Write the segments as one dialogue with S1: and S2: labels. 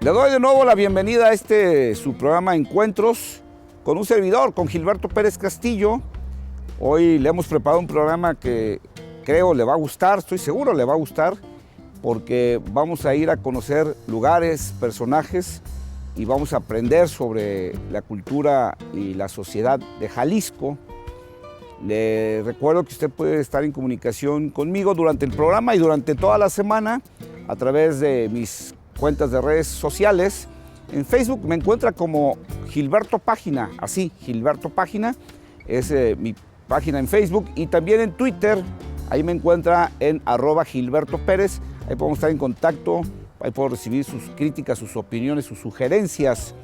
S1: Le doy de nuevo la bienvenida a su programa Encuentros con un servidor, con Gilberto Pérez Castillo. Hoy le hemos preparado un programa que creo le va a gustar, estoy seguro le va a gustar, porque vamos a ir a conocer lugares, personajes y vamos a aprender sobre la cultura y la sociedad de Jalisco. Le recuerdo que usted puede estar en comunicación conmigo durante el programa y durante toda la semana a través de mis cuentas de redes sociales. En Facebook me encuentra como Gilberto Página, así, Gilberto Página, es mi página en Facebook, y también en Twitter, ahí me encuentra en @Gilberto Pérez, ahí podemos estar en contacto, ahí puedo recibir sus críticas, sus opiniones, sus sugerencias.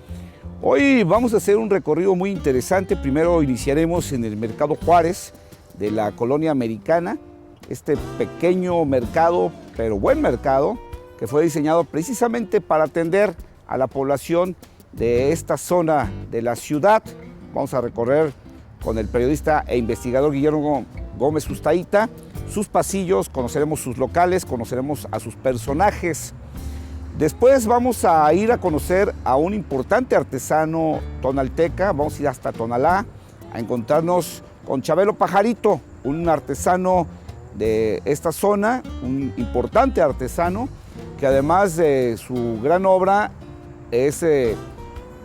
S1: Hoy vamos a hacer un recorrido muy interesante. Primero iniciaremos en el Mercado Juárez de la Colonia Americana, este pequeño mercado, pero buen mercado, que fue diseñado precisamente para atender a la población de esta zona de la ciudad. Vamos a recorrer con el periodista e investigador Guillermo Gómez Ustaíta sus pasillos, conoceremos sus locales, conoceremos a sus personajes. Después vamos a ir a conocer a un importante artesano tonalteca, vamos a ir hasta Tonalá a encontrarnos con Chabelo Pajarito, un artesano de esta zona, un importante artesano, que además de su gran obra es de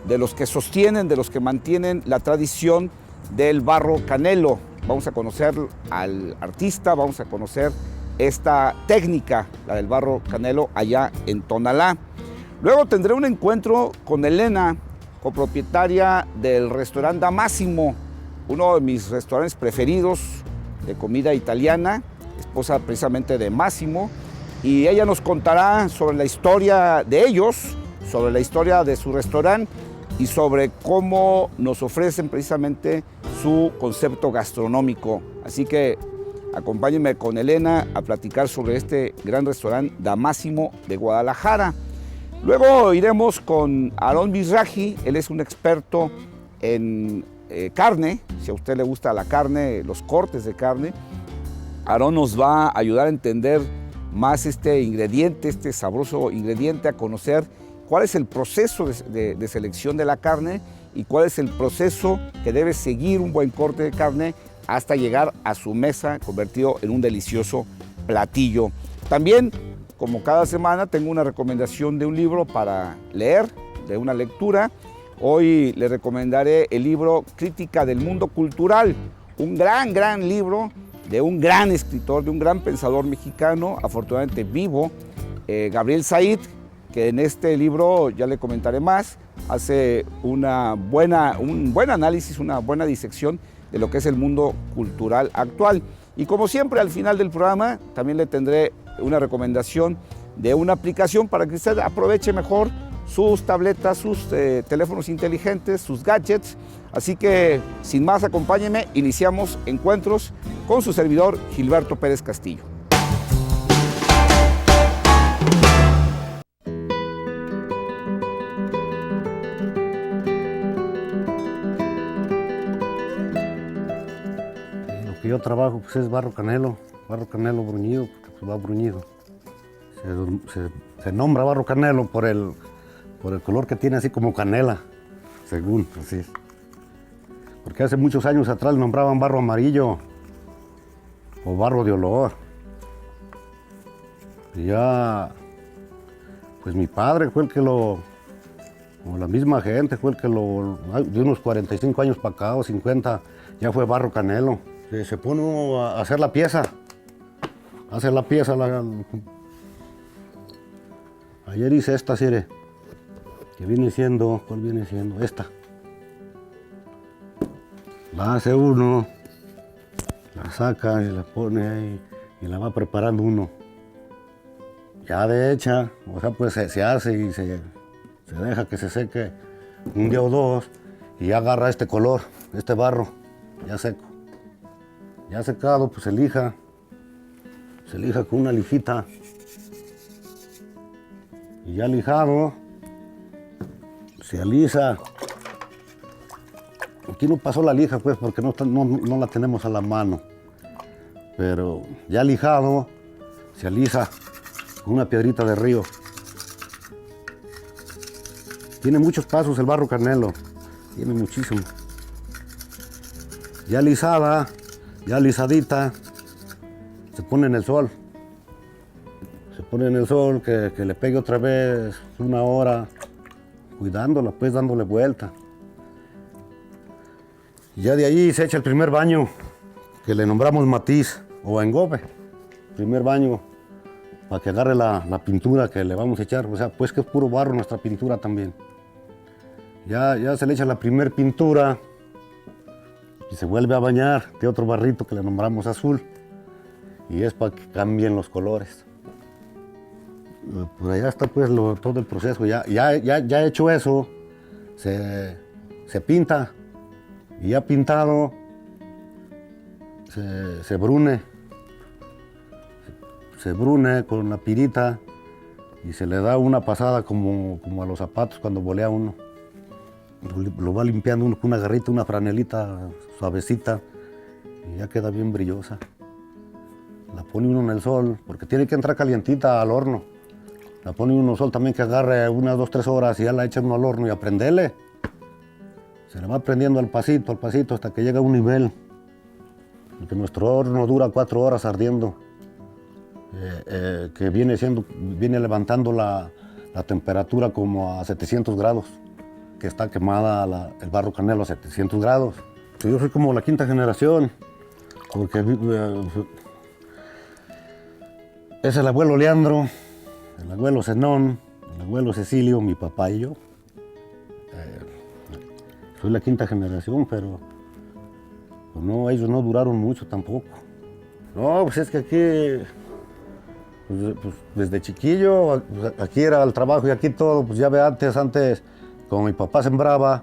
S1: los que sostienen, de los que mantienen la tradición del barro canelo. Vamos a conocer al artista, vamos a conocer esta técnica, la del barro canelo, allá en Tonalá. Luego tendré un encuentro con Elena, copropietaria del restaurante Damásimo, uno de mis restaurantes preferidos de comida italiana, esposa precisamente de Máximo, y ella nos contará sobre la historia de ellos, sobre la historia de su restaurante y sobre cómo nos ofrecen precisamente su concepto gastronómico. Así que acompáñenme con Elena a platicar sobre este gran restaurante Damásimo de Guadalajara. Luego iremos con Aarón Mizrahi, él es un experto en carne, si a usted le gusta la carne, los cortes de carne. Aarón nos va a ayudar a entender más este ingrediente, este sabroso ingrediente, a conocer cuál es el proceso de selección de la carne y cuál es el proceso que debe seguir un buen corte de carne hasta llegar a su mesa convertido en un delicioso platillo. También, como cada semana, tengo una recomendación de un libro para leer, de una lectura. Hoy le recomendaré el libro Crítica del Mundo Cultural, un gran libro de un gran escritor, de un gran pensador mexicano, afortunadamente vivo, Gabriel Said, que en este libro, ya le comentaré más, hace un buen análisis, una buena disección de lo que es el mundo cultural actual. Y como siempre, al final del programa, también le tendré una recomendación de una aplicación para que usted aproveche mejor sus tabletas, sus teléfonos inteligentes, sus gadgets. Así que, sin más, acompáñenme, iniciamos Encuentros con su servidor Gilberto Pérez Castillo.
S2: Lo que yo trabajo pues, es barro canelo bruñido, porque pues, va bruñido. Se nombra barro canelo por el color que tiene, así como canela, según, así es. Porque hace muchos años atrás le nombraban barro amarillo o barro de olor. Y ya, pues mi padre fue el que o la misma gente fue el que de unos 45 años para acá o 50, ya fue barro canelo. Se pone uno a hacer la pieza, ayer hice esta serie, que viene siendo, ¿cuál viene siendo? Esta. La hace uno, la saca y la pone ahí y la va preparando uno. Ya de hecha, o sea, pues se hace y se deja que se seque un día o dos y ya agarra este color, este barro, ya seco. Ya secado, pues se lija con una lijita. Y ya lijado, se alisa. Aquí no pasó la lija, pues, porque no la tenemos a la mano. Pero ya lijado, se alisa con una piedrita de río. Tiene muchos pasos el barro canelo, tiene muchísimo. Ya lisada, ya lisadita, se pone en el sol. Se pone en el sol, que le pegue otra vez 1 hora, cuidándola, pues dándole vuelta. Y ya de ahí se echa el primer baño, que le nombramos matiz o engobe. Primer baño, para que agarre la pintura que le vamos a echar. O sea, pues que es puro barro nuestra pintura también. Ya se le echa la primer pintura y se vuelve a bañar de otro barrito que le nombramos azul. Y es para que cambien los colores. Por allá está pues todo el proceso. Ya hecho eso, se pinta. Y ya pintado, se brune. Se brune con la pirita y se le da una pasada como a los zapatos cuando volea uno. Lo va limpiando uno con una garrita, una franelita suavecita y ya queda bien brillosa. La pone uno en el sol, porque tiene que entrar calientita al horno. La pone uno en el sol también que agarre unas 2 o 3 horas y ya la echa uno al horno y a prenderle. Se le va prendiendo al pasito, hasta que llega a un nivel. Porque nuestro horno dura 4 horas ardiendo. Que viene levantando la temperatura como a 700 grados. Que está quemada el barro canelo a 700 grados. Yo soy como la 5ª generación. Porque es el abuelo Leandro, el abuelo Zenón, el abuelo Cecilio, mi papá y yo. Soy la 5ª generación, pero pues no, ellos no duraron mucho tampoco. No, pues es que aquí, pues desde chiquillo, pues aquí era el trabajo y aquí todo, pues ya ve antes, como mi papá sembraba,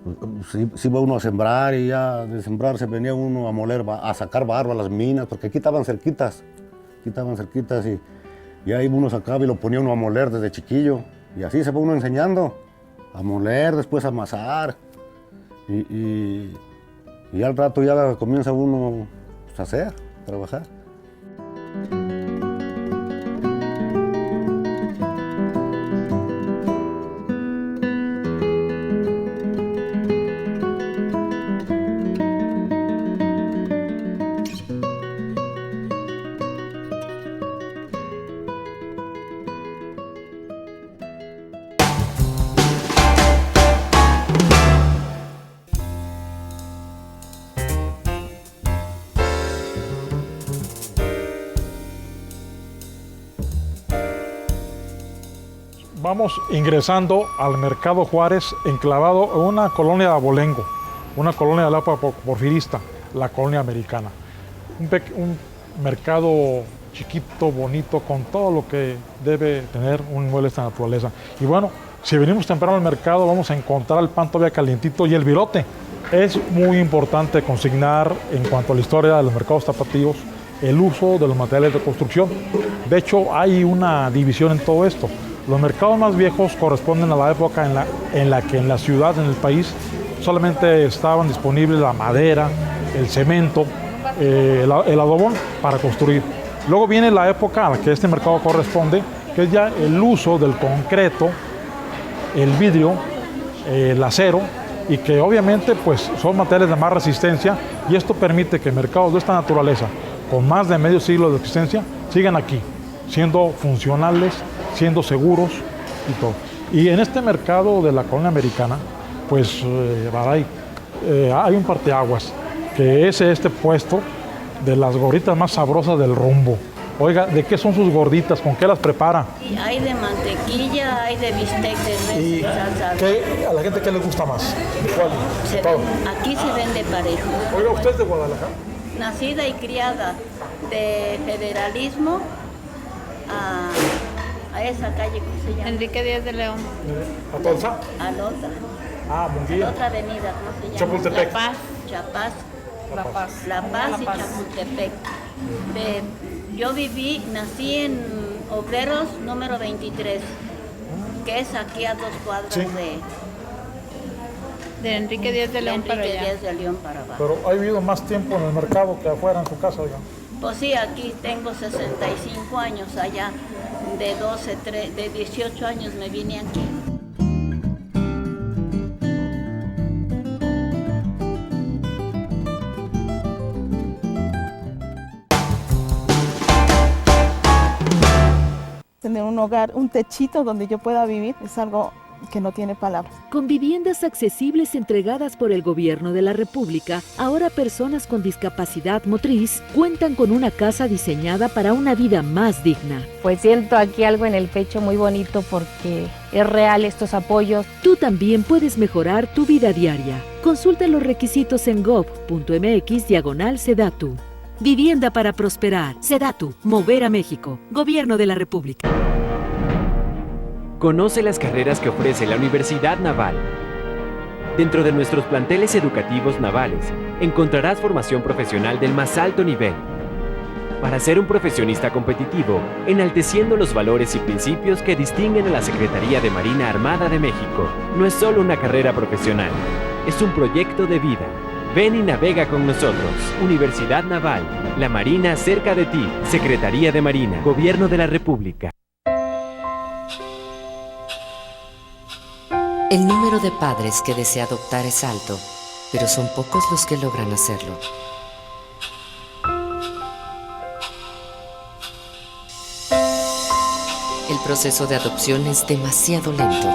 S2: pues, sí iba uno a sembrar y ya de sembrar se venía uno a moler, a sacar barro a las minas, porque aquí estaban cerquitas y ahí uno sacaba y lo ponía uno a moler desde chiquillo. Y así se va uno enseñando, a moler, después a amasar. Y al rato ya comienza uno pues, a hacer, a trabajar.
S3: Vamos ingresando al Mercado Juárez, enclavado en una colonia de abolengo, una colonia de la época porfirista, la colonia americana. Un mercado chiquito, bonito, con todo lo que debe tener un inmueble de esta naturaleza. Y bueno, si venimos temprano al mercado, vamos a encontrar el pan todavía calientito y el virote. Es muy importante consignar, en cuanto a la historia de los mercados tapatíos, el uso de los materiales de construcción. De hecho, hay una división en todo esto. Los mercados más viejos corresponden a la época en la que en la ciudad, en el país, solamente estaban disponibles la madera, el cemento, el adobón para construir. Luego viene la época a la que este mercado corresponde, que es ya el uso del concreto, el vidrio, el acero, y que obviamente pues, son materiales de más resistencia, y esto permite que mercados de esta naturaleza, con más de medio siglo de existencia, sigan aquí, siendo funcionales, siendo seguros y todo. Y en este mercado de la colonia americana, pues hay un parteaguas, que es este puesto de las gorditas más sabrosas del rumbo. Oiga, ¿de qué son sus gorditas? ¿Con qué las prepara?
S4: Y hay de mantequilla, hay de bistec de res y salsa.
S3: ¿A la gente qué les gusta más? ¿De cuál?
S4: Aquí se vende parejo.
S3: Oiga, ¿usted es de Guadalajara?
S4: Nacida y criada de Federalismo a esa calle, ¿cómo se llama?
S5: Enrique Díaz de León.
S3: ¿A Tolsa?
S4: A la otra.
S3: Ah, Munguía.
S4: A la otra avenida, ¿cómo se llama?
S3: Chapultepec.
S4: La Paz y Chapultepec. Yo nací en Obreros número 23, que es aquí a 2 cuadras
S3: sí.
S5: De Enrique Díaz de León para allá.
S4: Díaz de León para abajo.
S3: Pero ha vivido más tiempo en el mercado que afuera en su casa, oiga.
S4: Pues sí, aquí tengo 65 años, allá de 18 años me vine aquí.
S6: tener un hogar, un techito donde yo pueda vivir, es algo que no tiene palabras.
S7: Con viviendas accesibles entregadas por el Gobierno de la República, ahora personas con discapacidad motriz cuentan con una casa diseñada para una vida más digna.
S8: Pues siento aquí algo en el pecho muy bonito porque es real estos apoyos.
S7: Tú también puedes mejorar tu vida diaria. Consulta los requisitos en gov.mx/Sedatu. Vivienda para prosperar. Sedatu. Mover a México. Gobierno de la República.
S9: Conoce las carreras que ofrece la Universidad Naval. Dentro de nuestros planteles educativos navales, encontrarás formación profesional del más alto nivel. Para ser un profesionista competitivo, enalteciendo los valores y principios que distinguen a la Secretaría de Marina Armada de México. No es solo una carrera profesional, es un proyecto de vida. Ven y navega con nosotros. Universidad Naval, la Marina cerca de ti. Secretaría de Marina, Gobierno de la República.
S10: El número de padres que desea adoptar es alto, pero son pocos los que logran hacerlo. El proceso de adopción es demasiado lento.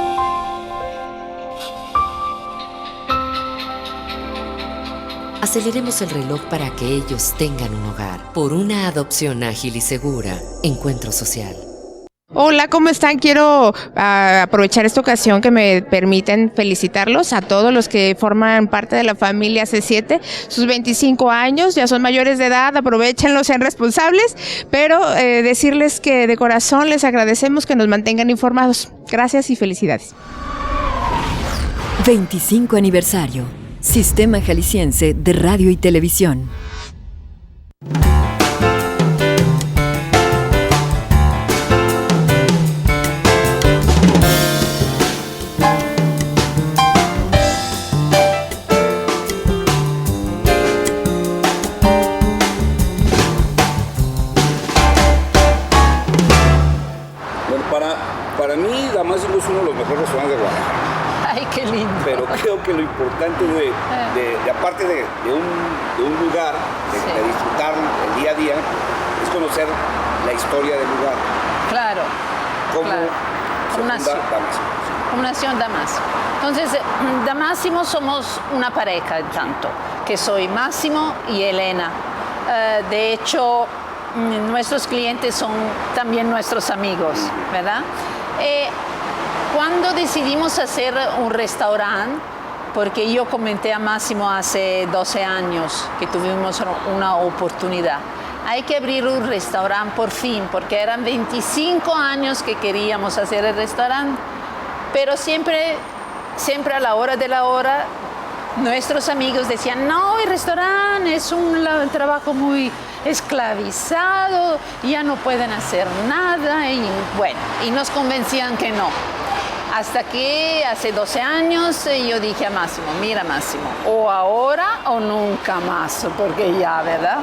S10: Aceleremos el reloj para que ellos tengan un hogar. Por una adopción ágil y segura. Encuentro Social.
S5: Hola, ¿cómo están? Quiero aprovechar esta ocasión que me permiten felicitarlos a todos los que forman parte de la familia C7, sus 25 años, ya son mayores de edad, aprovechenlo, sean responsables, pero decirles que de corazón les agradecemos que nos mantengan informados. Gracias y felicidades.
S11: 25 aniversario. Sistema Jalisciense de Radio y Televisión.
S1: Para mí, Damásimo es uno de los mejores restaurantes de Guadalajara.
S4: Ay, qué lindo.
S1: Pero creo que lo importante aparte de un lugar, de disfrutar el día a día, es conocer la historia del lugar.
S4: Claro.
S1: ¿Cómo se funda Damásimo?
S4: Fundación Damásimo. Entonces, Damásimo somos una pareja, tanto, que soy Máximo y Elena. De hecho, nuestros clientes son también nuestros amigos, ¿verdad? Cuando decidimos hacer un restaurante, porque yo comenté a Máximo hace 12 años que tuvimos una oportunidad, hay que abrir un restaurante por fin, porque eran 25 años que queríamos hacer el restaurante, pero siempre a la hora de la hora, nuestros amigos decían, no, el restaurante es un trabajo muy esclavizado, ya no pueden hacer nada, y bueno, y nos convencían que no. Hasta que hace 12 años yo dije a Máximo, mira Máximo, o ahora o nunca más, porque ya, ¿verdad?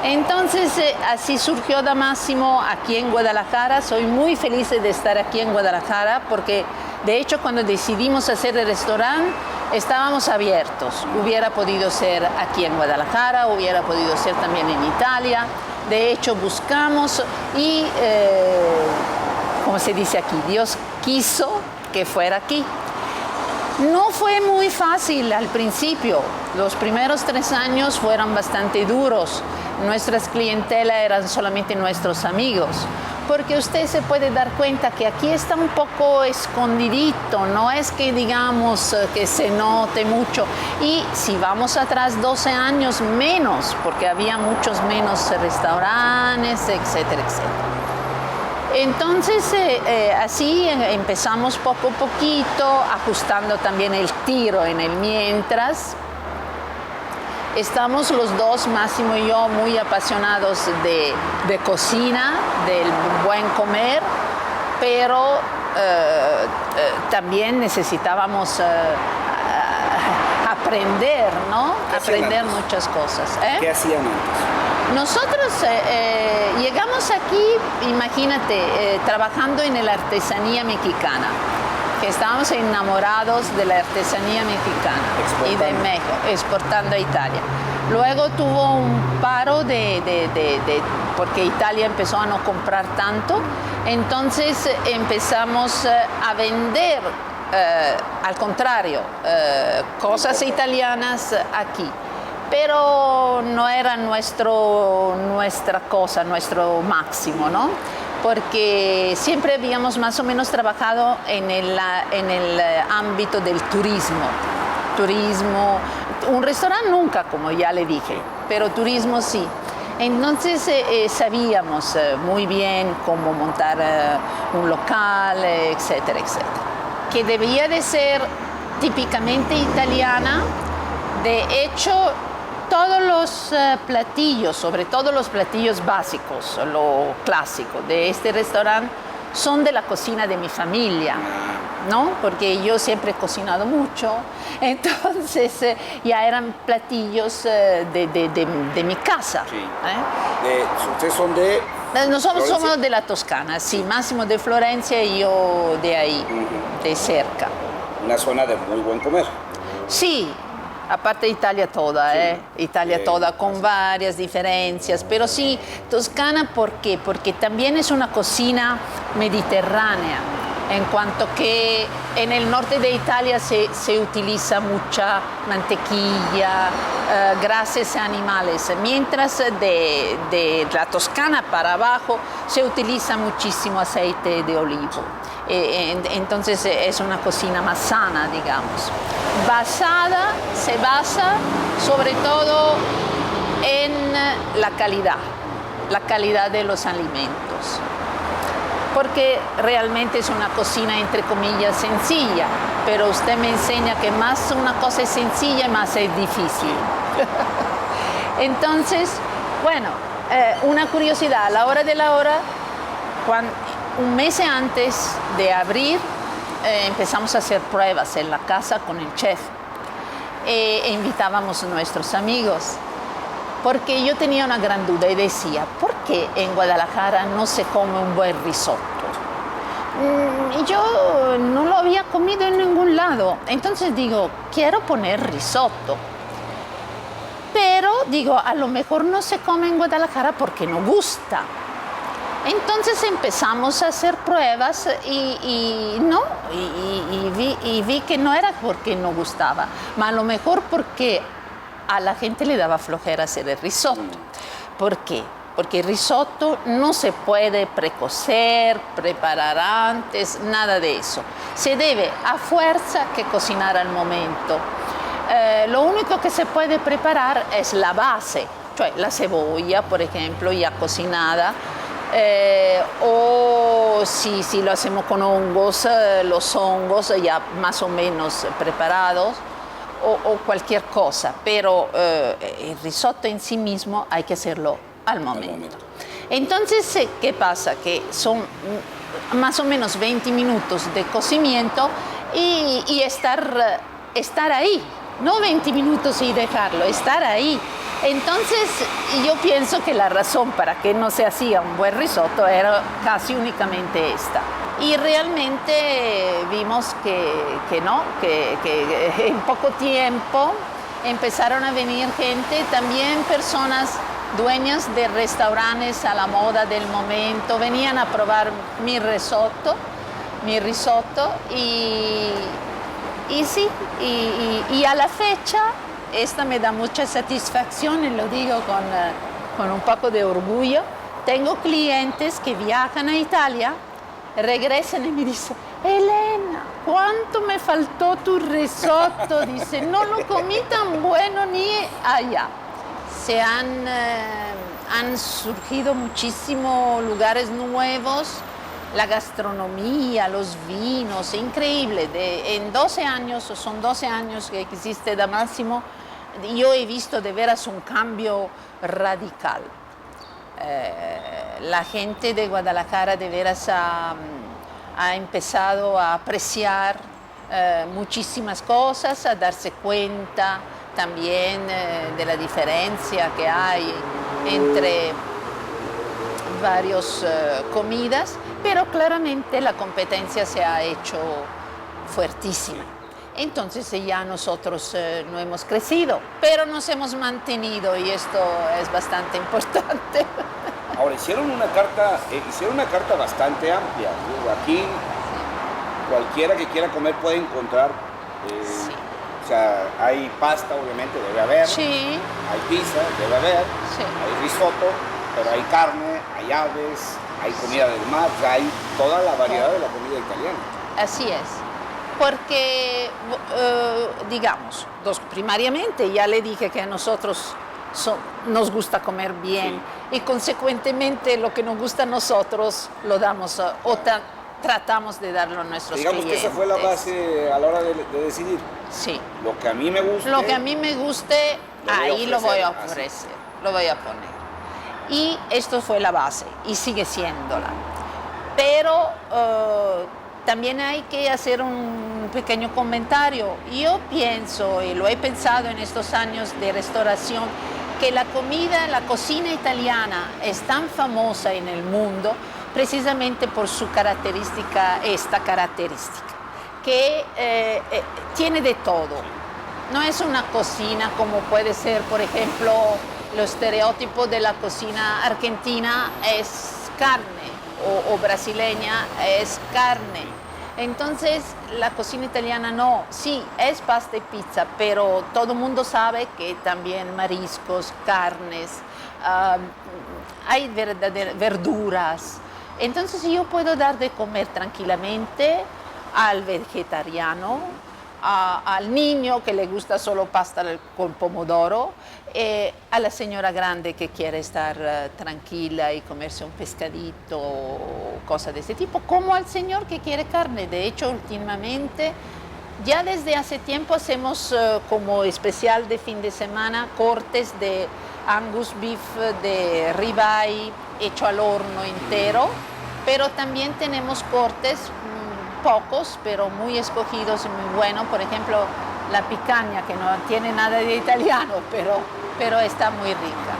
S4: Entonces así surgió Damásimo aquí en Guadalajara. Soy muy feliz de estar aquí en Guadalajara porque de hecho cuando decidimos hacer el restaurante estábamos abiertos. Hubiera podido ser aquí en Guadalajara, hubiera podido ser también en Italia. De hecho buscamos y, como se dice aquí, Dios quiso que fuera aquí. No fue muy fácil al principio. Los primeros 3 años fueron bastante duros. Nuestras clientela eran solamente nuestros amigos, porque usted se puede dar cuenta que aquí está un poco escondidito, no es que digamos que se note mucho. Y si vamos atrás 12 años menos, porque había muchos menos restaurantes, etcétera, etcétera. Entonces, así empezamos poco a poquito, ajustando también el tiro en el mientras. Estamos los dos, Máximo y yo, muy apasionados de cocina, del buen comer, pero también necesitábamos aprender, ¿no? Aprender muchas cosas.
S1: ¿Qué hacían antes?
S4: Nosotros llegamos aquí, imagínate, trabajando en la artesanía mexicana, que estábamos enamorados de la artesanía mexicana y de México, exportando a Italia. Luego tuvo un paro porque Italia empezó a no comprar tanto Entonces empezamos a vender, al contrario, cosas italianas aquí. Pero no era nuestra cosa, nuestro máximo, ¿no? Porque siempre habíamos más o menos trabajado en el ámbito del turismo. Turismo, un restaurante nunca, como ya le dije, pero turismo sí. Entonces sabíamos muy bien cómo montar un local, etcétera, etcétera. Que debía de ser típicamente italiana. De hecho, todos los platillos, sobre todo los platillos básicos, lo clásico de este restaurante, son de la cocina de mi familia, ¿no? Porque yo siempre he cocinado mucho, entonces ya eran platillos de mi casa.
S1: Sí. ¿Ustedes son de...?
S4: Nosotros somos de la Toscana, sí, Máximo de Florencia y yo de ahí, de cerca.
S1: Una zona de muy buen comer.
S4: Sí. Aparte Italia toda, Italia toda con varias diferencias, pero sí, Toscana, ¿por qué? Porque también es una cocina mediterránea, en cuanto que en el norte de Italia se utiliza mucha mantequilla, grasas animales, mientras de la Toscana para abajo se utiliza muchísimo aceite de olivo. Entonces es una cocina más sana, digamos. Se basa sobre todo en la calidad de los alimentos. Porque realmente es una cocina, entre comillas, sencilla, pero usted me enseña que más una cosa es sencilla, más es difícil. Entonces, bueno, una curiosidad, a la hora de la hora, un mes antes de abrir, empezamos a hacer pruebas en la casa con el chef e invitábamos a nuestros amigos, porque yo tenía una gran duda y decía, ¿por qué en Guadalajara no se come un buen risotto? Yo no lo había comido en ningún lado, entonces digo, quiero poner risotto, pero digo, a lo mejor no se come en Guadalajara porque no gusta. Entonces empezamos a hacer pruebas y vi que no era porque no gustaba, pero a lo mejor porque a la gente le daba flojera hacer el risotto. ¿Por qué? Porque el risotto no se puede precocer, preparar antes, nada de eso. Se debe a fuerza que cocinar al momento. Lo único que se puede preparar es la base, cioè la cebolla, por ejemplo, ya cocinada. O si lo hacemos con hongos, los hongos ya más o menos preparados, o cualquier cosa, pero el risotto en sí mismo hay que hacerlo al momento. Entonces, ¿qué pasa? Que son más o menos 20 minutos de cocimiento y estar ahí, no 20 minutos y dejarlo, estar ahí. Entonces, yo pienso que la razón para que no se hacía un buen risotto era casi únicamente esta. Y realmente vimos que no, que en poco tiempo empezaron a venir gente, también personas dueñas de restaurantes a la moda del momento, venían a probar mi risotto y sí, y a la fecha, esta me da mucha satisfacción y lo digo con un poco de orgullo. Tengo clientes que viajan a Italia, regresan y me dicen, Elena, ¿cuánto me faltó tu risotto? Dice, no lo comí tan bueno ni allá. Han surgido muchísimos lugares nuevos, la gastronomía, los vinos, increíble. En 12 años, son 12 años que existe Da Massimo, yo he visto de veras un cambio radical. La gente de Guadalajara de veras ha empezado a apreciar muchísimas cosas, a darse cuenta también de la diferencia que hay entre varias comidas, pero claramente la competencia se ha hecho fuertísima. Entonces ya nosotros no hemos crecido, pero nos hemos mantenido y esto es bastante importante.
S1: Ahora, hicieron una carta bastante amplia. Aquí cualquiera que quiera comer puede encontrar. O sea, hay pasta, obviamente, debe haber.
S4: Sí.
S1: Hay pizza, debe haber.
S4: Sí.
S1: Hay risotto, pero hay carne, hay aves, hay comida del mar, o sea, hay toda la variedad de la comida italiana.
S4: Así es. Porque, digamos, primariamente ya le dije que a nosotros nos gusta comer bien, sí, y consecuentemente lo que nos gusta a nosotros lo damos tratamos de darlo a nuestros clientes.
S1: Digamos que esa fue la base a la hora de decidir.
S4: Sí.
S1: Lo que a mí me guste.
S4: Lo que a mí me guste, ahí lo voy a ofrecer, lo voy a poner. Y esto fue la base y sigue siéndola. Pero también hay que hacer un pequeño comentario. Yo pienso, y lo he pensado en estos años de restauración, que la cocina italiana es tan famosa en el mundo precisamente por su esta característica, que tiene de todo. No es una cocina como puede ser, por ejemplo, los estereotipos de la cocina argentina es carne o brasileña es carne. Entonces, la cocina italiana no, sí, es pasta y pizza, pero todo el mundo sabe que también mariscos, carnes, hay verduras. Entonces, yo puedo dar de comer tranquilamente al vegetariano, al niño que le gusta solo pasta con pomodoro, a la señora grande que quiere estar tranquila y comerse un pescadito o cosas de ese tipo, como al señor que quiere carne. De hecho, últimamente, ya desde hace tiempo hacemos como especial de fin de semana cortes de Angus beef, de ribeye hecho al horno entero, pero también tenemos cortes pocos, pero muy escogidos y muy buenos. Por ejemplo, la picaña, que no tiene nada de italiano, pero está muy rica.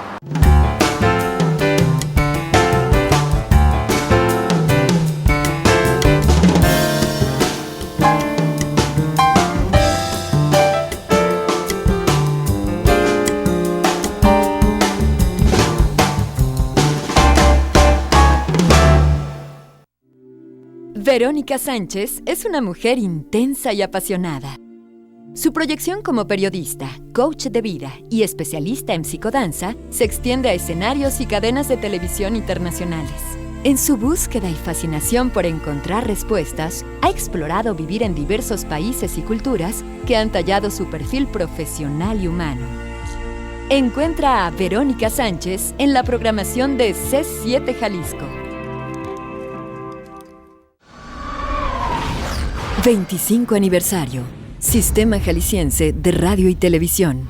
S11: Verónica Sánchez es una mujer intensa y apasionada. Su proyección como periodista, coach de vida y especialista en psicodanza se extiende a escenarios y cadenas de televisión internacionales. En su búsqueda y fascinación por encontrar respuestas, ha explorado vivir en diversos países y culturas que han tallado su perfil profesional y humano. Encuentra a Verónica Sánchez en la programación de C7 Jalisco. 25 aniversario. Sistema Jalisciense de Radio y Televisión.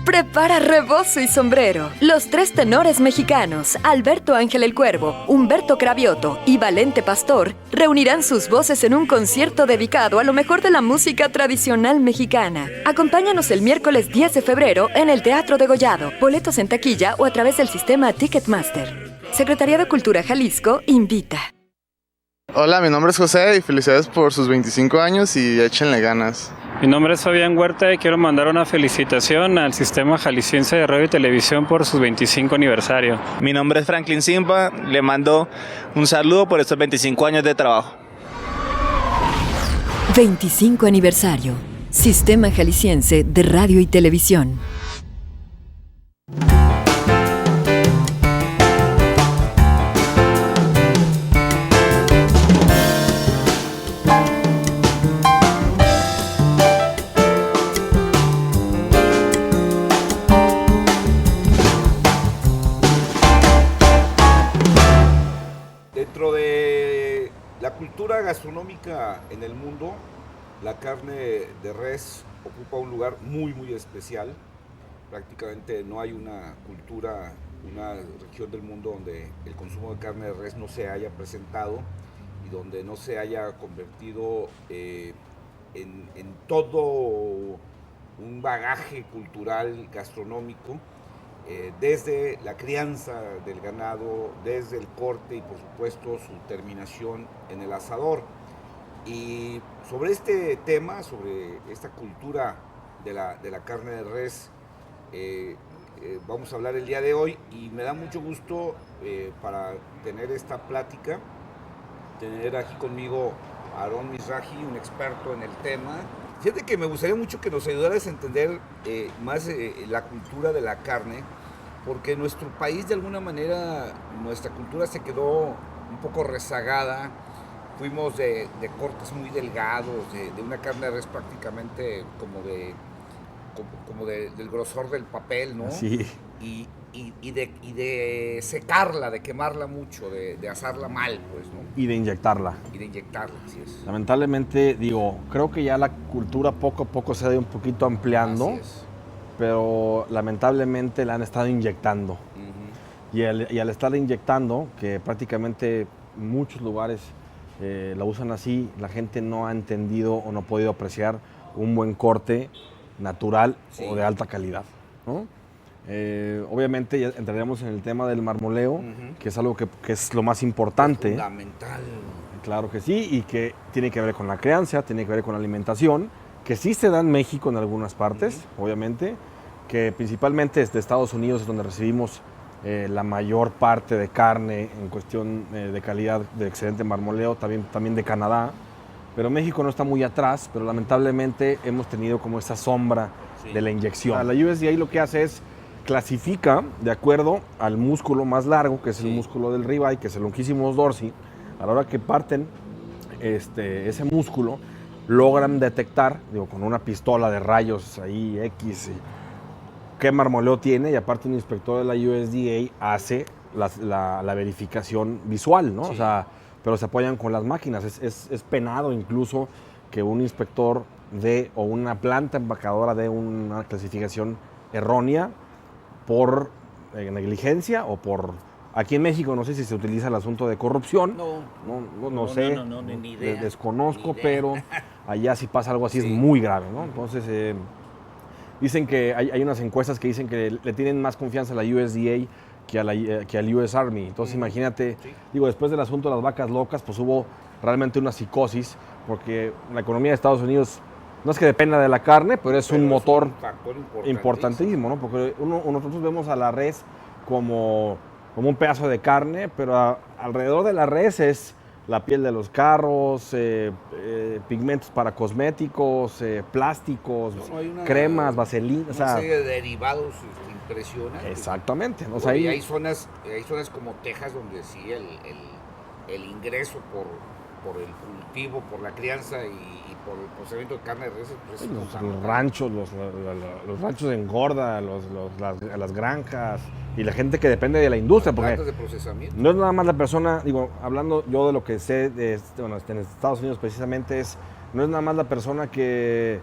S11: Prepara rebozo y sombrero. Los tres tenores mexicanos, Alberto Ángel el Cuervo, Humberto Cravioto y Valente Pastor, reunirán sus voces en un concierto dedicado a lo mejor de la música tradicional mexicana. Acompáñanos el miércoles 10 de febrero en el Teatro Degollado. Boletos en taquilla o a través del sistema Ticketmaster. Secretaría de Cultura Jalisco invita.
S12: Hola, mi nombre es José y felicidades por sus 25 años y échenle ganas.
S13: Mi nombre es Fabián Huerta y quiero mandar una felicitación al Sistema Jalisciense de Radio y Televisión por su 25 aniversario.
S14: Mi nombre es Franklin Simba, le mando un saludo por estos 25 años de trabajo.
S11: 25 aniversario. Sistema Jalisciense de Radio y Televisión.
S1: Dentro de la cultura gastronómica en el mundo, la carne de res ocupa un lugar muy, muy especial. Prácticamente no hay una cultura, una región del mundo donde el consumo de carne de res no se haya presentado y donde no se haya convertido en todo un bagaje cultural gastronómico. Desde la crianza del ganado, desde el corte y por supuesto su terminación en el asador. Y sobre este tema, sobre esta cultura de la carne de res, vamos a hablar el día de hoy y me da mucho gusto para tener esta plática, tener aquí conmigo a Aarón Mizrahi, un experto en el tema. Fíjate que me gustaría mucho que nos ayudaras a entender más la cultura de la carne, porque en nuestro país de alguna manera nuestra cultura se quedó un poco rezagada. Fuimos de cortes muy delgados, de una carne de res prácticamente como del grosor del papel, ¿no?
S15: Sí.
S1: Y de secarla, de quemarla mucho, de asarla mal, pues, ¿no?
S15: Y de inyectarla.
S1: Así es.
S15: Lamentablemente, creo que ya la cultura poco a poco se ha ido un poquito ampliando, pero lamentablemente la han estado inyectando. Y al estar inyectando, que prácticamente muchos lugares la usan así, la gente no ha entendido o no ha podido apreciar un buen corte natural o de alta calidad, ¿no? Obviamente ya entraremos en el tema del marmoleo, que es algo que es lo más importante.
S1: Es fundamental.
S15: Claro que sí, y que tiene que ver con la crianza, tiene que ver con la alimentación, que sí se da en México en algunas partes, obviamente, que principalmente desde Estados Unidos es donde recibimos la mayor parte de carne en cuestión de calidad de excelente marmoleo, también de Canadá, pero México no está muy atrás, pero lamentablemente hemos tenido como esa sombra de la inyección. La USDA lo que hace es clasifica de acuerdo al músculo más largo, que es el músculo del ribeye, que es el longissimus dorsi. A la hora que parten ese músculo, logran detectar, con una pistola de rayos ahí X, qué marmoleo tiene, y aparte un inspector de la USDA hace la verificación visual, ¿no?
S1: Sí.
S15: O sea, pero se apoyan con las máquinas. Es penado incluso que un inspector o una planta empacadora dé una clasificación errónea por negligencia o por... Aquí en México no sé si se utiliza el asunto de corrupción. No sé,
S1: ni idea.
S15: Desconozco, pero allá si pasa algo así es muy grave, ¿no? Entonces, dicen que hay unas encuestas que dicen que le tienen más confianza a la USDA que al US Army. Entonces imagínate, después del asunto de las vacas locas, pues hubo realmente una psicosis, porque la economía de Estados Unidos no es que dependa de la carne, pero es un motor
S1: factor
S15: importantísimo, ¿no? Porque nosotros vemos a la res como un pedazo de carne, pero alrededor de la res es la piel de los carros, pigmentos para cosméticos, plásticos, cremas, vaselina.
S1: Una serie de derivados impresionantes.
S15: Exactamente.
S1: O sea, hay zonas como Texas donde sí el ingreso por el cultivo, por la crianza y por el procedimiento de carne de res.
S15: Los ranchos engorda, las granjas y la gente que depende de la industria. Porque
S1: de procesamiento.
S15: No es nada más la persona, hablando yo de lo que sé en Estados Unidos precisamente, no es nada más la persona que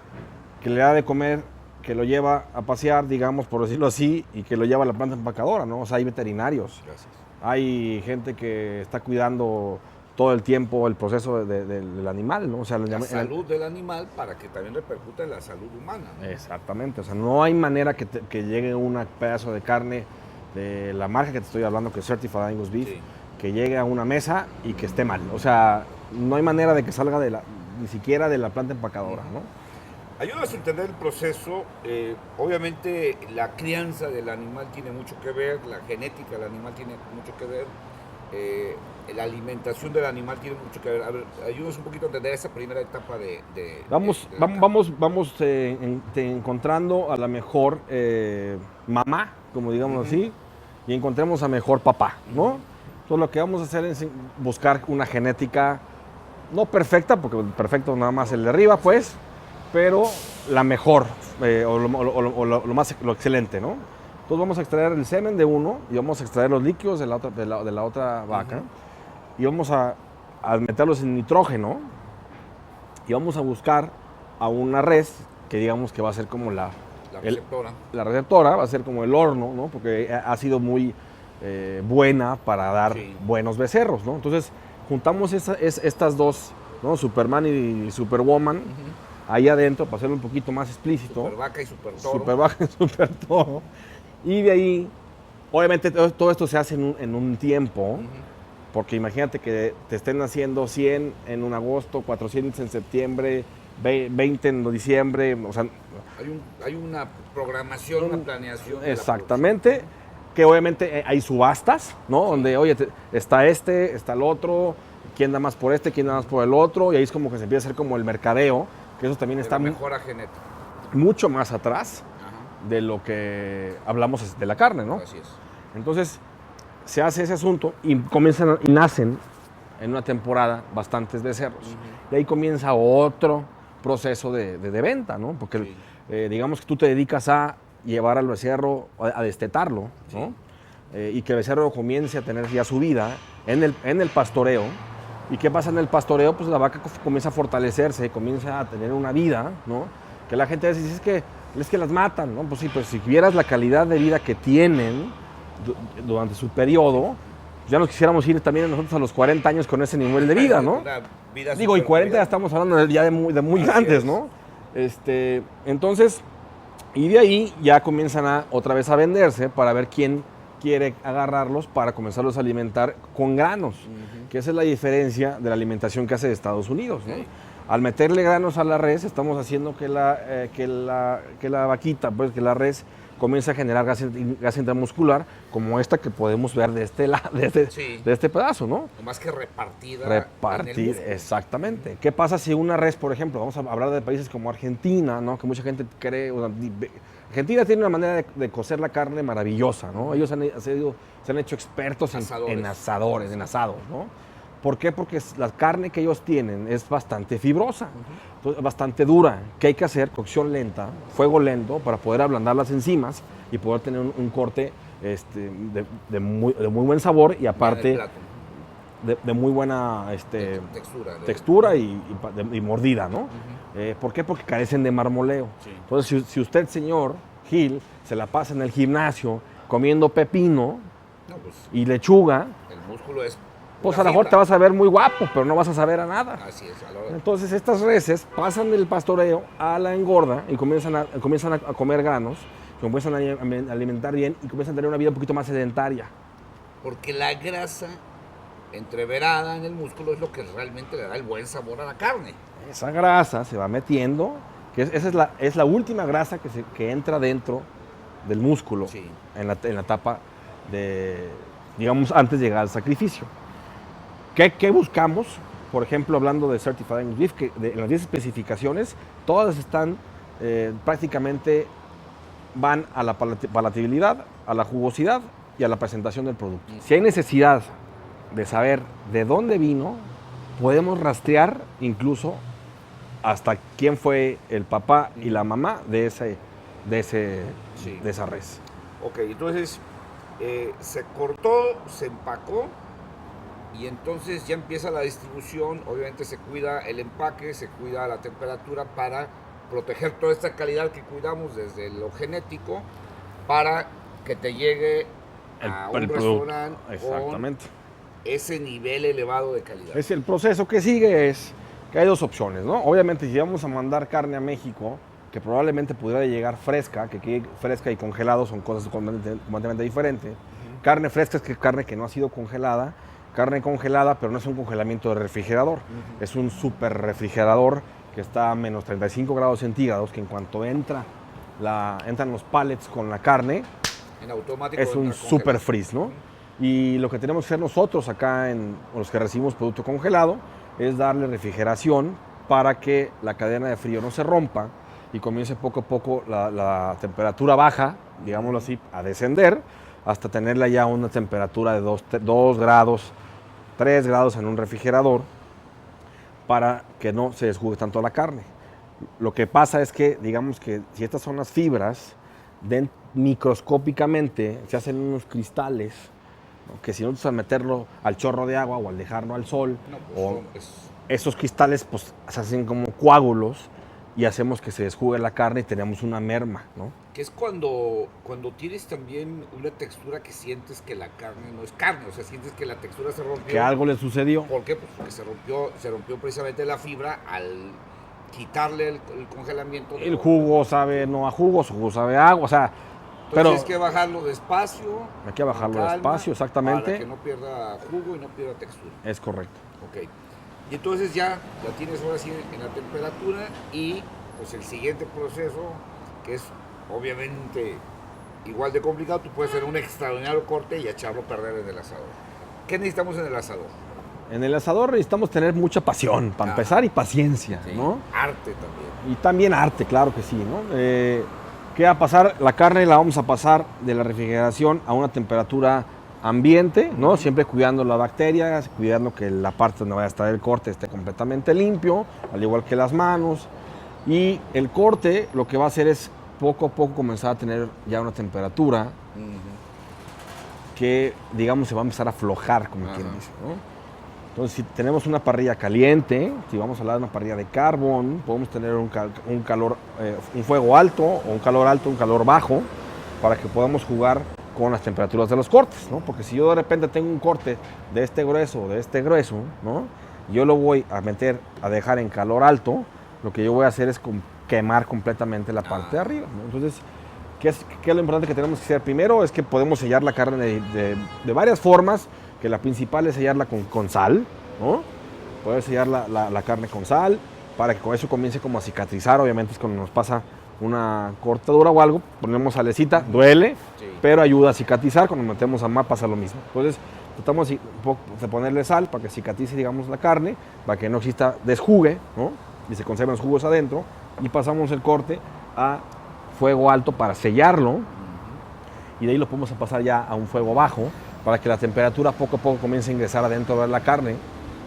S15: le da de comer, que lo lleva a pasear, digamos, por decirlo así, y que lo lleva a la planta empacadora, ¿no? O sea, hay veterinarios.
S1: Gracias.
S15: Hay gente que está cuidando todo el tiempo el proceso del animal, ¿no? O sea,
S1: la salud del animal para que también repercuta en la salud humana, ¿no?
S15: Exactamente, o sea, no hay manera que llegue un pedazo de carne de la marca que te estoy hablando, que es Certified Angus Beef, que llegue a una mesa y que esté mal. O sea, no hay manera de que salga ni siquiera de la planta empacadora, ¿no?
S1: Ayúdanos a entender el proceso. Obviamente la crianza del animal tiene mucho que ver, la genética del animal tiene mucho que ver, la alimentación del animal tiene mucho que ver. A ver, ayúdanos un poquito a entender esa primera etapa
S15: Vamos encontrando a la mejor mamá, como digamos así, y encontremos a mejor papá, ¿no? Entonces lo que vamos a hacer es buscar una genética, no perfecta, porque perfecto nada más el de arriba, pues, pero la mejor, lo excelente, ¿no? Entonces vamos a extraer el semen de uno y vamos a extraer los líquidos de la otra vaca y vamos a meterlos en nitrógeno y vamos a buscar a una res que digamos que va a ser como la receptora, va a ser como el horno, ¿no? Porque ha sido muy buena para dar buenos becerros, ¿no? Entonces juntamos estas dos, ¿no? Superman y Superwoman, ahí adentro para hacerlo un poquito más explícito.
S1: Supervaca y Supertoro.
S15: Supervaca y Supertoro. Y de ahí, obviamente todo esto se hace en un tiempo, porque imagínate que te estén haciendo 100 en un agosto, 400 en septiembre, 20 en diciembre, o sea...
S1: Hay una programación, una planeación.
S15: Exactamente, que obviamente hay subastas, ¿no? Sí. Donde, oye, está está el otro, quién da más por este, quién da más por el otro, y ahí es como que se empieza a hacer como el mercadeo, que eso también está
S1: mejora genética.
S15: Mucho más atrás de lo que hablamos de la carne, ¿no?
S1: Así es.
S15: Entonces, se hace ese asunto y nacen en una temporada bastantes becerros. Y ahí comienza otro proceso de venta, ¿no? Porque digamos que tú te dedicas a llevar al becerro, a destetarlo, ¿no? Y que el becerro comience a tener ya su vida en el pastoreo. ¿Y qué pasa en el pastoreo? Pues la vaca comienza a fortalecerse, comienza a tener una vida, ¿no? Que la gente dice, es que las matan, ¿no? Pues sí, pues si vieras la calidad de vida que tienen durante su periodo, ya nos quisiéramos ir también nosotros a los 40 años con ese nivel de vida, ¿no? Digo, y 40 ya estamos hablando ya de muy grandes, ¿no? Entonces, y de ahí ya comienzan otra vez a venderse para ver quién quiere agarrarlos para comenzarlos a alimentar con granos, que esa es la diferencia de la alimentación que hace Estados Unidos, ¿no? Al meterle granos a la res, estamos haciendo que la vaquita, pues que la res comienza a generar gas intramuscular, como esta que podemos ver de este pedazo, ¿no?
S1: Más que repartir,
S15: exactamente. ¿Qué pasa si una res, por ejemplo, vamos a hablar de países como Argentina, ¿no? Que mucha gente cree, Argentina tiene una manera de cocer la carne maravillosa, ¿no? Ellos se han hecho expertos en asados, ¿no? ¿Por qué? Porque la carne que ellos tienen es bastante fibrosa, bastante dura. ¿Qué hay que hacer? Cocción lenta, fuego lento, para poder ablandar las enzimas y poder tener un corte de muy buen sabor y aparte de muy buena textura y mordida, ¿no? ¿Por qué? Porque carecen de marmoleo. Sí. Entonces, si usted, señor Gil, se la pasa en el gimnasio comiendo pepino y lechuga,
S1: el músculo es...
S15: Pues a lo mejor te vas a ver muy guapo, pero no vas a saber a nada.
S1: Así es.
S15: Entonces estas reses pasan del pastoreo a la engorda y comienzan a comer granos, se comienzan a alimentar bien y comienzan a tener una vida un poquito más sedentaria.
S1: Porque la grasa entreverada en el músculo es lo que realmente le da el buen sabor a la carne.
S15: Esa grasa se va metiendo, esa es la última grasa que entra dentro del músculo en la etapa de, digamos, antes de llegar al sacrificio. ¿Qué buscamos? Por ejemplo, hablando de Certified Angus Beef, que en las 10 especificaciones, todas están prácticamente van a la palatabilidad, a la jugosidad y a la presentación del producto. Si hay necesidad de saber de dónde vino, podemos rastrear incluso hasta quién fue el papá y la mamá de esa res.
S1: Ok, entonces se cortó, se empacó. Y entonces ya empieza la distribución, obviamente se cuida el empaque, se cuida la temperatura para proteger toda esta calidad que cuidamos desde lo genético para que te llegue a un restaurante con ese nivel elevado de calidad.
S15: El proceso que sigue es que hay dos opciones, ¿no? Obviamente si vamos a mandar carne a México, que probablemente pudiera llegar fresca, que aquí fresca y congelado son cosas completamente diferentes. Carne fresca es carne que no ha sido congelada. Carne congelada, pero no es un congelamiento de refrigerador. Es un super refrigerador que está a menos 35 grados centígrados, que en cuanto entran los pallets con la carne,
S1: en automático
S15: es un super freeze, ¿no? Y lo que tenemos que hacer nosotros acá, los que recibimos producto congelado, es darle refrigeración para que la cadena de frío no se rompa y comience poco a poco la temperatura baja, digámoslo así, a descender, hasta tenerla ya una temperatura de 2 grados, 3 grados en un refrigerador para que no se desjugue tanto la carne. Lo que pasa es que, digamos que si estas son las fibras, microscópicamente se hacen unos cristales, ¿no? Que si nosotros al meterlo al chorro de agua o al dejarlo al sol, esos cristales pues, se hacen como coágulos y hacemos que se desjugue la carne y tenemos una merma, ¿no?
S1: Que es cuando tienes también una textura que sientes que la carne no es carne, o sea, sientes que la textura se rompió.
S15: Que algo le sucedió.
S1: ¿Por qué? Pues porque se rompió precisamente la fibra al quitarle el congelamiento.
S15: El jugo sabe no a jugo, su jugo sabe a agua, o sea...
S1: Entonces hay que bajarlo despacio.
S15: Hay que bajarlo despacio, exactamente.
S1: Para que no pierda jugo y no pierda textura.
S15: Es correcto.
S1: Ok. Y entonces ya la tienes ahora sí en la temperatura y pues el siguiente proceso, que es obviamente igual de complicado, tú puedes hacer un extraordinario corte y echarlo a perder en el asador. ¿Qué necesitamos en el asador?
S15: En el asador necesitamos tener mucha pasión, para empezar, y paciencia,
S1: Sí,
S15: ¿no?
S1: arte también.
S15: Y también arte, claro que sí, ¿no? ¿Qué va a pasar? La carne la vamos a pasar de la refrigeración a una temperatura ambiente, ¿no? Siempre cuidando las bacterias, cuidando que la parte donde vaya a estar el corte esté completamente limpio, al igual que las manos. Y el corte lo que va a hacer es poco a poco comenzar a tener ya una temperatura que, digamos, se va a empezar a aflojar, como quien dice, ¿no? Entonces, si tenemos una parrilla caliente, si vamos a hablar de una parrilla de carbón, podemos tener un calor, un fuego alto, o un calor alto, un calor bajo, para que podamos jugar con las temperaturas de los cortes, ¿no? Porque si yo de repente tengo un corte de este grueso o de este grueso, ¿no? Yo lo voy a dejar en calor alto, lo que yo voy a hacer es quemar completamente la parte de arriba, ¿no? Entonces, ¿qué es lo importante que tenemos que hacer? Primero es que podemos sellar la carne de varias formas, que la principal es sellarla con sal, ¿no? Poder sellar la carne con sal para que con eso comience como a cicatrizar. Obviamente es cuando nos pasa una cortadura o algo, ponemos salecita, duele, pero ayuda a cicatrizar. Cuando metemos a mar pasa lo mismo. Entonces tratamos de ponerle sal para que cicatrice, digamos, la carne, para que no exista desjugue, ¿no? Y se conserven los jugos adentro, y pasamos el corte a fuego alto para sellarlo, y de ahí lo podemos pasar ya a un fuego bajo, para que la temperatura poco a poco comience a ingresar adentro de la carne.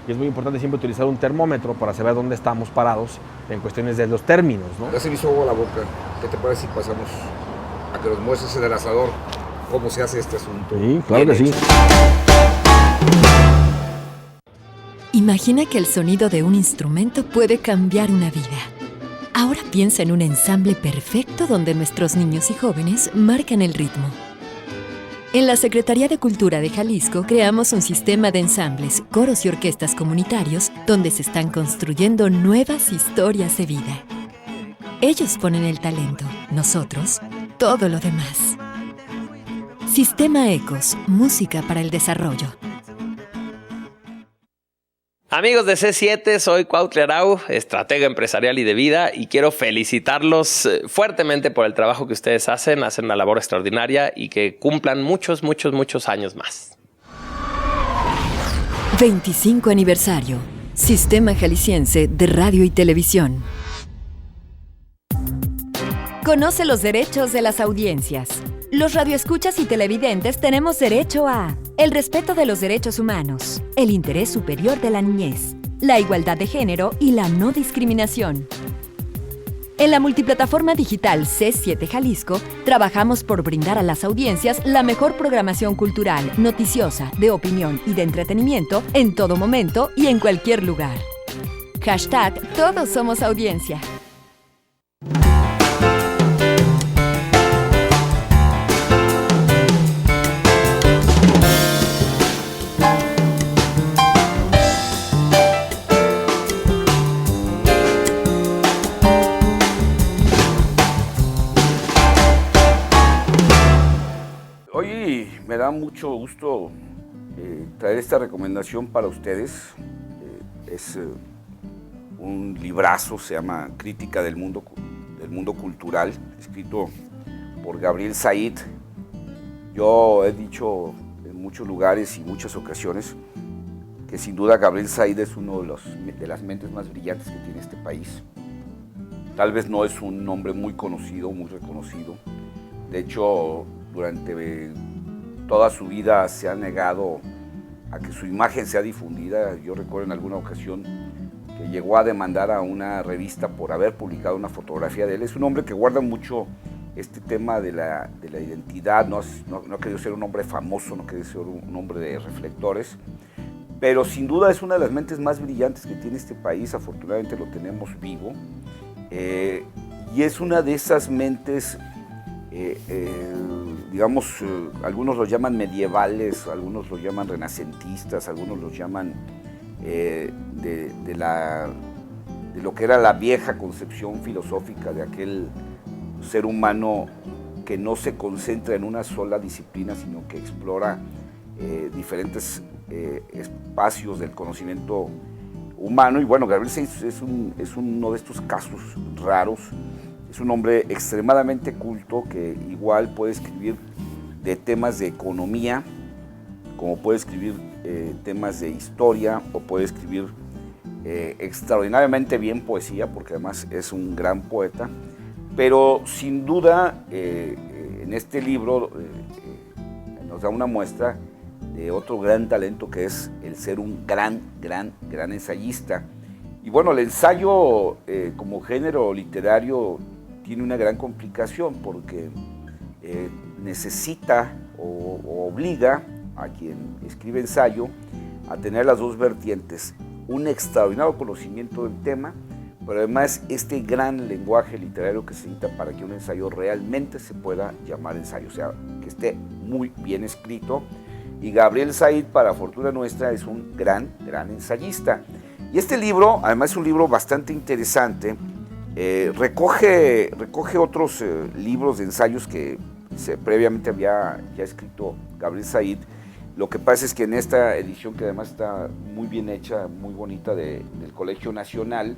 S15: Y es muy importante siempre utilizar un termómetro para saber dónde estamos parados en cuestiones de los términos, ¿no?
S1: Ya se me hizo agua la boca. ¿Qué te parece si pasamos a que nos muestres en el asador cómo se hace este asunto?
S15: Sí, claro que sí.
S11: Imagina que el sonido de un instrumento puede cambiar una vida. Ahora piensa en un ensamble perfecto donde nuestros niños y jóvenes marcan el ritmo. En la Secretaría de Cultura de Jalisco creamos un sistema de ensambles, coros y orquestas comunitarios donde se están construyendo nuevas historias de vida. Ellos ponen el talento, nosotros, todo lo demás. Sistema Ecos, música para el desarrollo.
S16: Amigos de C7, soy Cuautli Arau, estratega empresarial y de vida, y quiero felicitarlos fuertemente por el trabajo que ustedes hacen una labor extraordinaria y que cumplan muchos años más.
S11: 25 aniversario. Sistema Jalisciense de Radio y Televisión. Conoce los derechos de las audiencias. Los radioescuchas y televidentes tenemos derecho a el respeto de los derechos humanos, el interés superior de la niñez, la igualdad de género y la no discriminación. En la multiplataforma digital C7 Jalisco, trabajamos por brindar a las audiencias la mejor programación cultural, noticiosa, de opinión y de entretenimiento en todo momento y en cualquier lugar. Hashtag Todos Somos Audiencia.
S1: Hoy me da mucho gusto traer esta recomendación para ustedes. Es un librazo, se llama Crítica del mundo cultural, escrito por Gabriel Said. Yo he dicho en muchos lugares y muchas ocasiones que sin duda Gabriel Said es uno de las mentes más brillantes que tiene este país. Tal vez no es un nombre muy conocido, muy reconocido. De hecho, durante toda su vida se ha negado a que su imagen sea difundida. Yo recuerdo en alguna ocasión que llegó a demandar a una revista por haber publicado una fotografía de él. Es un hombre que guarda mucho este tema de la identidad, no ha querido ser un hombre famoso, no ha querido ser un hombre de reflectores, pero sin duda es una de las mentes más brillantes que tiene este país. Afortunadamente lo tenemos vivo, y es una de esas mentes, digamos, algunos lo llaman medievales, algunos lo llaman renacentistas, algunos lo llaman de lo que era la vieja concepción filosófica de aquel ser humano que no se concentra en una sola disciplina, sino que explora diferentes espacios del conocimiento humano. Y bueno, Gabriel Said es uno de estos casos raros. Es un hombre extremadamente culto que igual puede escribir de temas de economía, como puede escribir temas de historia, o puede escribir extraordinariamente bien poesía, porque además es un gran poeta. Pero sin duda, en este libro nos da una muestra de otro gran talento, que es el ser un gran ensayista. Y bueno, el ensayo como género literario tiene una gran complicación, porque necesita o obliga a quien escribe ensayo a tener las dos vertientes: un extraordinario conocimiento del tema, pero además este gran lenguaje literario que se necesita para que un ensayo realmente se pueda llamar ensayo, o sea, que esté muy bien escrito. Y Gabriel Said, para fortuna nuestra, es un gran ensayista. Y este libro, además, es un libro bastante interesante. Recoge otros libros de ensayos que previamente había ya escrito Gabriel Said. Lo que pasa es que en esta edición, que además está muy bien hecha, muy bonita, del Colegio Nacional,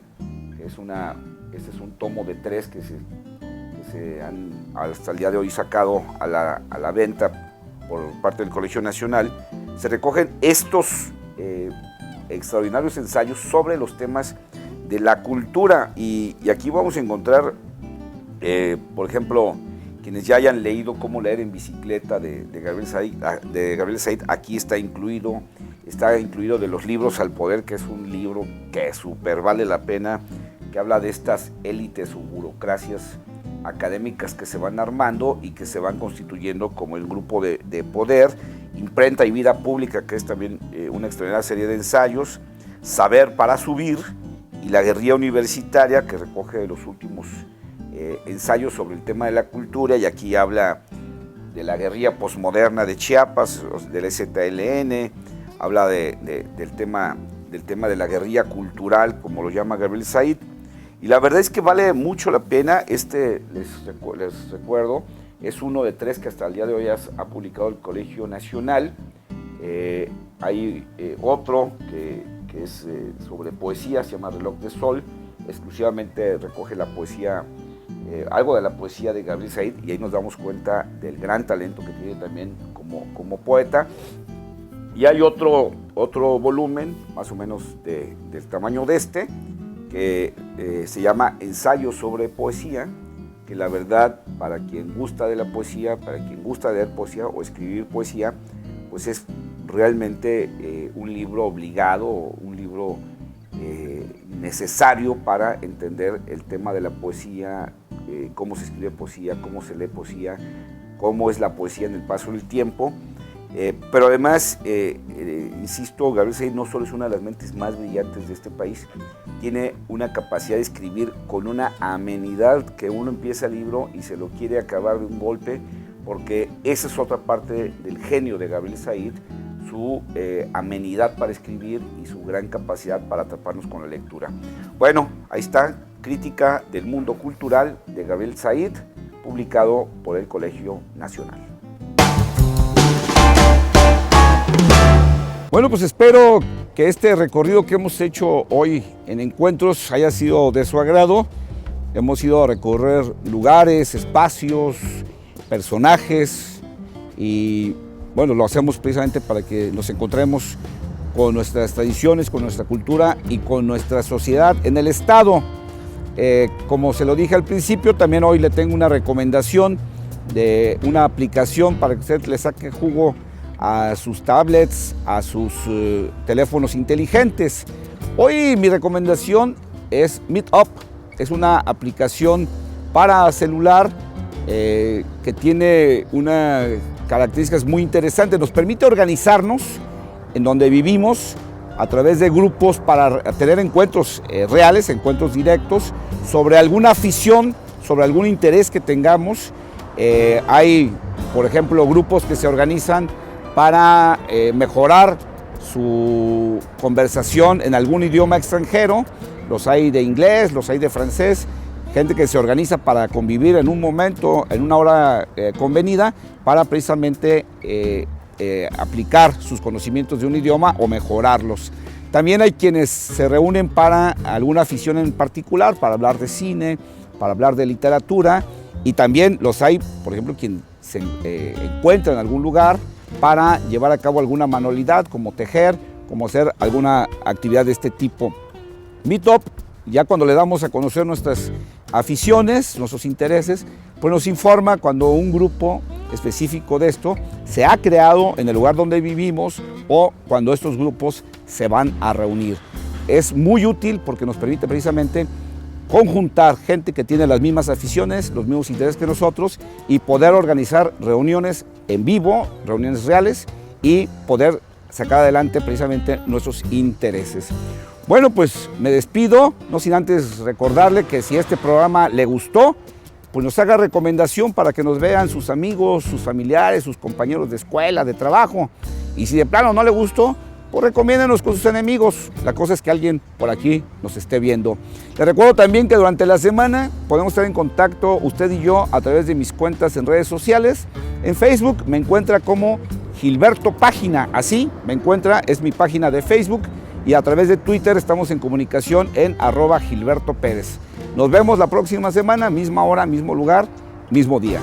S1: este es un tomo de 3 que se han hasta el día de hoy sacado a la venta por parte del Colegio Nacional, se recogen estos extraordinarios ensayos sobre los temas de la cultura. Y aquí vamos a encontrar, por ejemplo, quienes ya hayan leído Cómo leer en bicicleta de Gabriel Said, aquí está incluido de los libros al poder, que es un libro que súper vale la pena, que habla de estas élites o burocracias académicas que se van armando y que se van constituyendo como el grupo de poder. Imprenta y vida pública, que es también una extraordinaria serie de ensayos. Saber para subir, y La guerrilla universitaria, que recoge los últimos ensayos sobre el tema de la cultura, y aquí habla de la guerrilla posmoderna de Chiapas, del ZLN, habla del tema de la guerrilla cultural, como lo llama Gabriel Said. Y la verdad es que vale mucho la pena. Les recuerdo, es uno de 3 que hasta el día de hoy ha publicado el Colegio Nacional. Hay otro que es sobre poesía, se llama Reloj de Sol, exclusivamente recoge la poesía, algo de la poesía de Gabriel Said, y ahí nos damos cuenta del gran talento que tiene también como poeta. Y hay otro volumen, más o menos del tamaño de este, que se llama Ensayos sobre poesía, que la verdad, para quien gusta de la poesía, para quien gusta leer poesía o escribir poesía, pues es realmente un libro obligado, un libro necesario para entender el tema de la poesía, cómo se escribe poesía, cómo se lee poesía, cómo es la poesía en el paso del tiempo. Pero además, insisto, Gabriel Said no solo es una de las mentes más brillantes de este país, tiene una capacidad de escribir con una amenidad que uno empieza el libro y se lo quiere acabar de un golpe, porque esa es otra parte del genio de Gabriel Said, su amenidad para escribir y su gran capacidad para atraparnos con la lectura. Bueno, ahí está, Crítica del Mundo Cultural de Gabriel Said, publicado por el Colegio Nacional. Bueno, pues espero que este recorrido que hemos hecho hoy en Encuentros haya sido de su agrado. Hemos ido a recorrer lugares, espacios, personajes, y bueno, lo hacemos precisamente para que nos encontremos con nuestras tradiciones, con nuestra cultura y con nuestra sociedad en el Estado. Como se lo dije al principio, también hoy le tengo una recomendación de una aplicación para que usted le saque jugo a sus tablets, a sus teléfonos inteligentes. Hoy mi recomendación es Meetup. Es una aplicación para celular que tiene unas características muy interesantes. Nos permite organizarnos en donde vivimos a través de grupos para tener encuentros reales, encuentros directos, sobre alguna afición, sobre algún interés que tengamos. Hay, por ejemplo, grupos que se organizan para mejorar su conversación en algún idioma extranjero. Los hay de inglés, los hay de francés, gente que se organiza para convivir en un momento, en una hora convenida, para precisamente aplicar sus conocimientos de un idioma o mejorarlos. También hay quienes se reúnen para alguna afición en particular, para hablar de cine, para hablar de literatura, y también los hay, por ejemplo, quien se encuentra en algún lugar para llevar a cabo alguna manualidad, como tejer, como hacer alguna actividad de este tipo. Meetup, ya cuando le damos a conocer nuestras aficiones, nuestros intereses, pues nos informa cuando un grupo específico de esto se ha creado en el lugar donde vivimos o cuando estos grupos se van a reunir. Es muy útil porque nos permite precisamente conjuntar gente que tiene las mismas aficiones, los mismos intereses que nosotros y poder organizar reuniones en vivo, reuniones reales y poder sacar adelante precisamente nuestros intereses. Bueno, pues me despido, no sin antes recordarle que si este programa le gustó, pues nos haga recomendación para que nos vean sus amigos, sus familiares, sus compañeros de escuela, de trabajo. Y si de plano no le gustó, pues recomiéndenos con sus enemigos. La cosa es que alguien por aquí nos esté viendo. Les recuerdo también que durante la semana podemos estar en contacto usted y yo a través de mis cuentas en redes sociales. En Facebook me encuentra como Gilberto Página, así me encuentra, es mi página de Facebook. Y a través de Twitter estamos en comunicación en @Gilberto Pérez. Nos vemos la próxima semana, misma hora, mismo lugar, mismo día.